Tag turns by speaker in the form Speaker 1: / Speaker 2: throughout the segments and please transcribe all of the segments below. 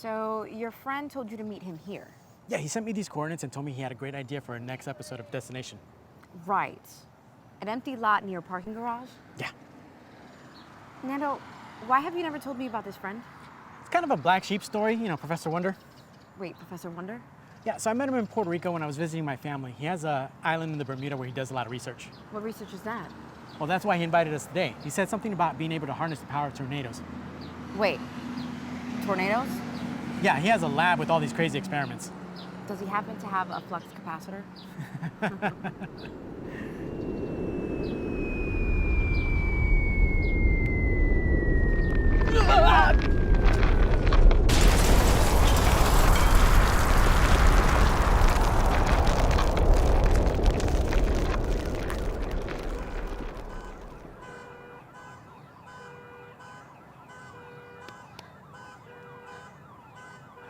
Speaker 1: So your friend told you to meet him here?
Speaker 2: Yeah, he sent me these coordinates and told me he had a great idea for our next episode of Destination.
Speaker 1: Right. An empty lot near a parking garage?
Speaker 2: Yeah.
Speaker 1: Nando, why have you never told me about this friend?
Speaker 2: It's kind of a black sheep story, you know, Professor Wonder.
Speaker 1: Wait, Professor Wonder?
Speaker 2: Yeah, so I met him in Puerto Rico when I was visiting my family. He has an island in the Bermuda where he does a lot of research.
Speaker 1: What research is that?
Speaker 2: Well, that's why he invited us today. He said something about being able to harness the power of tornadoes.
Speaker 1: Wait, tornadoes?
Speaker 2: Yeah, he has a lab with all these crazy experiments.
Speaker 1: Does he happen to have a flux capacitor?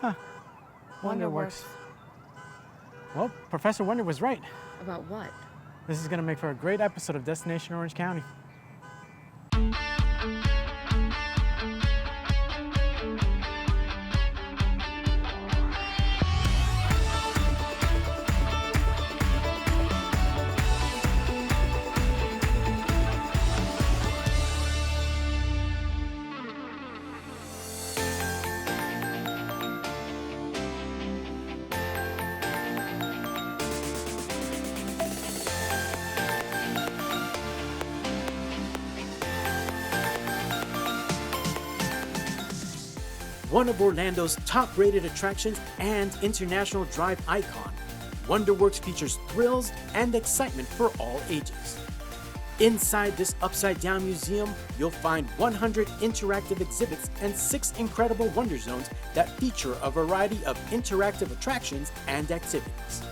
Speaker 2: Huh. WonderWorks. Well, Professor Wonder was right.
Speaker 1: About what?
Speaker 2: This is going to make for a great episode of Destination Orange County.
Speaker 3: One of Orlando's top-rated attractions and international drive icon, WonderWorks features thrills and excitement for all ages. Inside this upside-down museum, you'll find 100 interactive exhibits and 6 incredible wonder zones that feature a variety of interactive attractions and activities.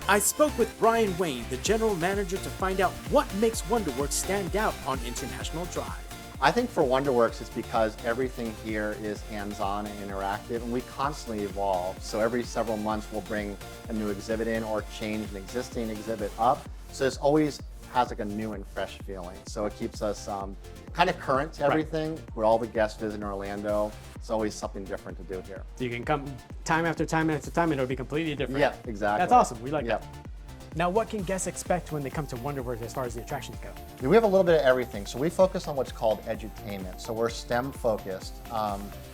Speaker 3: I spoke with Brian Wayne, the general manager, to find out what makes WonderWorks stand out on International Drive.
Speaker 4: I think for WonderWorks, it's because everything here is hands-on and interactive, and we constantly evolve. So every several months, we'll bring a new exhibit in or change an existing exhibit up. So it's always has like a new and fresh feeling. So it keeps us kind of current to everything. Right. With all the guests visiting Orlando, it's always something different to do here.
Speaker 2: So you can come time after time after time, and it'll be completely different.
Speaker 4: Yeah, exactly.
Speaker 2: That's awesome. We like that. Now, what can guests expect when they come to WonderWorks as far as the attractions go?
Speaker 4: We have a little bit of everything. So we focus on what's called edutainment. So we're STEM focused.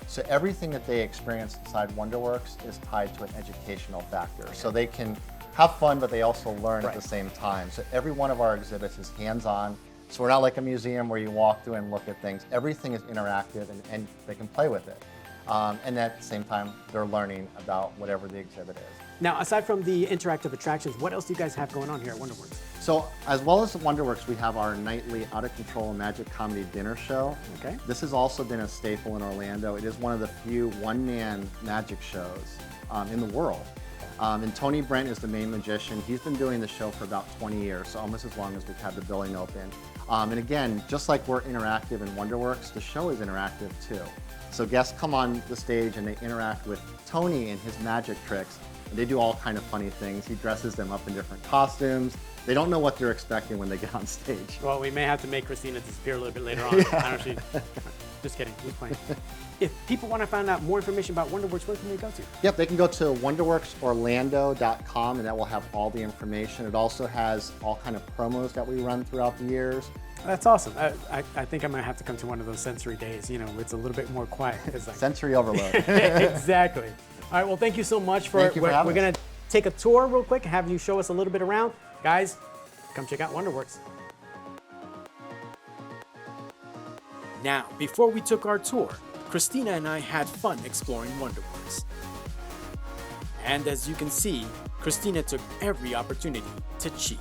Speaker 4: So everything that they experience inside WonderWorks is tied to an educational factor. Okay. So they can have fun, but they also learn at the same time. So every one of our exhibits is hands-on. So we're not like a museum where you walk through and look at things. Everything is interactive and they can play with it. And at the same time, they're learning about whatever the exhibit is.
Speaker 2: Now, aside from the interactive attractions, what else do you guys have going on here at WonderWorks?
Speaker 4: So, as well as WonderWorks, we have our nightly Out of Control Magic Comedy Dinner Show.
Speaker 2: Okay.
Speaker 4: This has also been a staple in Orlando. It is one of the few one-man magic shows in the world. And Tony Brent is the main magician. He's been doing the show for about 20 years, so almost as long as we've had the building open. And again, just like we're interactive in WonderWorks, the show is interactive too. So guests come on the stage and they interact with Tony and his magic tricks. And they do all kind of funny things. He dresses them up in different costumes. They don't know what they're expecting when they get on stage.
Speaker 2: Well, we may have to make Christina disappear a little bit later on. I don't know if she... Just kidding, just playing. If people want to find out more information about WonderWorks, where can they go to?
Speaker 4: Yep, they can go to wonderworksorlando.com and that will have all the information. It also has all kind of promos that we run throughout the years.
Speaker 2: That's awesome. I think I might have to come to one of those sensory days. You know, it's a little bit more quiet. Like...
Speaker 4: Sensory overload.
Speaker 2: Exactly. All right, well, thank you so much for
Speaker 4: Thank you for having us.
Speaker 2: We're going to take a tour real quick, have you show us a little bit around. Guys, come check out WonderWorks.
Speaker 3: Now, before we took our tour, Christina and I had fun exploring WonderWorks. And as you can see, Christina took every opportunity to cheat.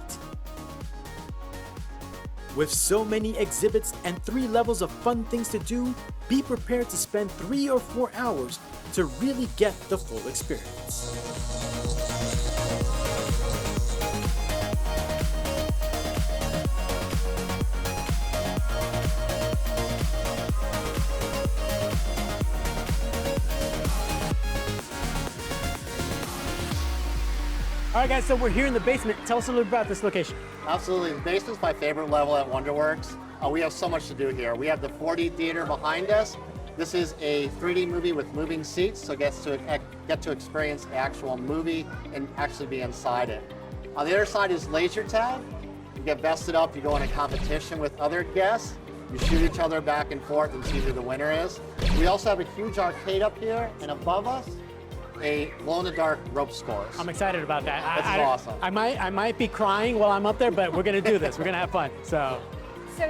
Speaker 3: With so many exhibits and 3 levels of fun things to do, be prepared to spend 3 or 4 hours to really get the full experience.
Speaker 2: All right, guys, so we're here in the basement. Tell us a little bit about this location.
Speaker 4: Absolutely. The basement's my favorite level at WonderWorks. We have so much to do here. We have the 4D theater behind us, This is a 3D movie with moving seats, so get to experience the actual movie and actually be inside it. On the other side is Lazer Tag. You get vested up, you go in a competition with other guests, you shoot each other back and forth and see who the winner is. We also have a huge arcade up here, and above us, a glow-in-the-dark rope course.
Speaker 2: I'm excited about that.
Speaker 4: This is awesome.
Speaker 2: I might be crying while I'm up there, but we're gonna do this. We're gonna have fun. So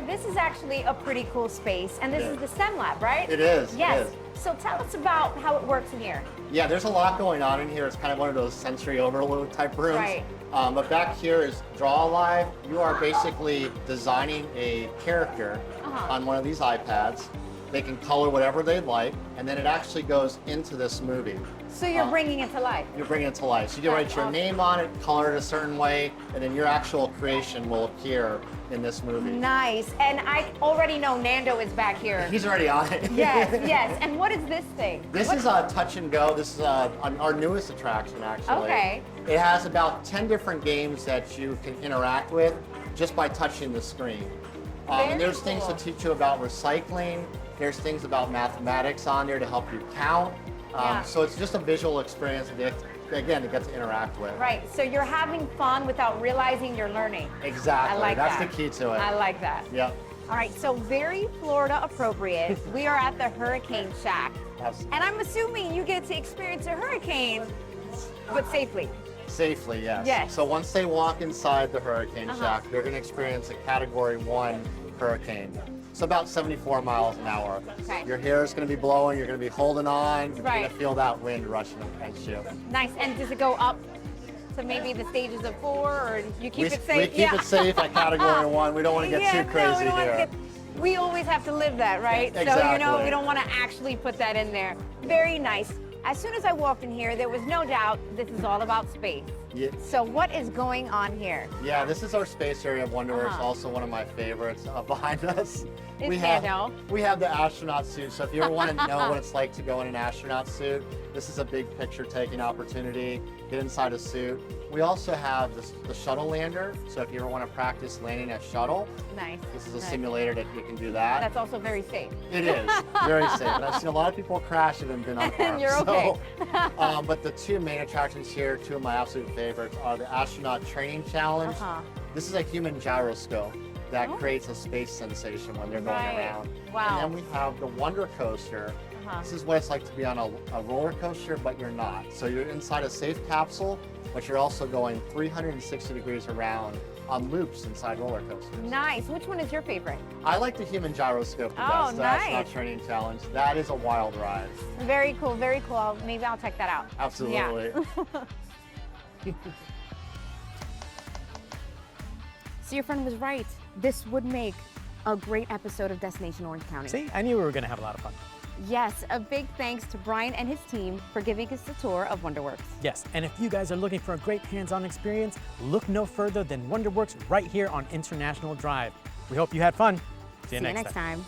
Speaker 1: this is actually a pretty cool space, and this is the STEM lab, right?
Speaker 4: It is.
Speaker 1: Yes.
Speaker 4: It is.
Speaker 1: So tell us about how it works in here.
Speaker 4: Yeah, there's a lot going on in here. It's kind of one of those sensory overload type rooms.
Speaker 1: Right.
Speaker 4: But back here is Draw Alive. You are basically designing a character on one of these iPads. They can color whatever they'd like, and then it actually goes into this movie.
Speaker 1: So you're bringing it to life.
Speaker 4: You're bringing it to life. So you can write your name on it, color it a certain way, and then your actual creation will appear in this movie.
Speaker 1: Nice. And I already know Nando is back here.
Speaker 4: He's already on it.
Speaker 1: Yes, yes. And what is this thing?
Speaker 4: This is a touch and go. This is our newest attraction, actually.
Speaker 1: Okay.
Speaker 4: It has about 10 different games that you can interact with just by touching the screen. And there's things to teach you about recycling. There's things about mathematics on there to help you count. So it's just a visual experience, again, to get to interact with.
Speaker 1: Right. So you're having fun without realizing you're learning.
Speaker 4: Exactly.
Speaker 1: I like
Speaker 4: That's
Speaker 1: that.
Speaker 4: the key to it.
Speaker 1: I like that.
Speaker 4: Yep.
Speaker 1: All right. So very Florida appropriate. We are at the Hurricane Shack.
Speaker 4: Absolutely.
Speaker 1: And I'm assuming you get to experience a hurricane, but safely.
Speaker 4: Safely, yes.
Speaker 1: Yes.
Speaker 4: So once they walk inside the Hurricane Shack, they're going to experience a Category 1 hurricane. It's about 74 miles an hour.
Speaker 1: Okay.
Speaker 4: Your hair is going to be blowing, you're going to be holding on, you're
Speaker 1: Right.
Speaker 4: going to feel that wind rushing against you.
Speaker 1: Nice. And does it go up to maybe the stages of 4, or you keep it safe?
Speaker 4: We keep it safe at Category 1. We don't want to get too crazy
Speaker 1: no, we don't wanna
Speaker 4: here.
Speaker 1: we always have to live that, right? So,
Speaker 4: Exactly.
Speaker 1: we don't want to actually put that in there. Very nice. As soon as I walked in here, there was no doubt this is all about space.
Speaker 4: Yeah.
Speaker 1: So what is going on here?
Speaker 4: Yeah, this is our space area of WonderWorks, also one of my favorites behind us. We have the astronaut suit, so if you ever want to know what it's like to go in an astronaut suit, this is a big picture taking opportunity. Get inside a suit. We also have the shuttle lander, so if you ever want to practice landing a shuttle,
Speaker 1: Nice.
Speaker 4: this is a simulator that you can do that.
Speaker 1: That's also very safe.
Speaker 4: It is, very safe. And I've seen a lot of people crash it and been unharmed.
Speaker 1: You're okay.
Speaker 4: But the two main attractions here, two of my absolute favorites, are the Astronaut Training Challenge. This is a human gyroscope that creates a space sensation when they're going around.
Speaker 1: Wow.
Speaker 4: And then we have the Wonder Coaster. This is what it's like to be on a roller coaster, but you're not. So you're inside a safe capsule, but you're also going 360 degrees around on loops inside roller coasters.
Speaker 1: Nice. Which one is your favorite?
Speaker 4: I like the human gyroscope the best. The Astronaut Training Challenge. That is a wild ride.
Speaker 1: Very cool, very cool. Maybe I'll check that out.
Speaker 4: Absolutely.
Speaker 1: Yeah. So your friend was right. This would make a great episode of Destination Orange County.
Speaker 2: see, I knew we were gonna have a lot of fun.
Speaker 1: Yes, a big thanks to Brian and his team for giving us a tour of WonderWorks.
Speaker 2: Yes, and if you guys are looking for a great hands-on experience, look no further than WonderWorks right here on International Drive. We hope you had fun. See you next time.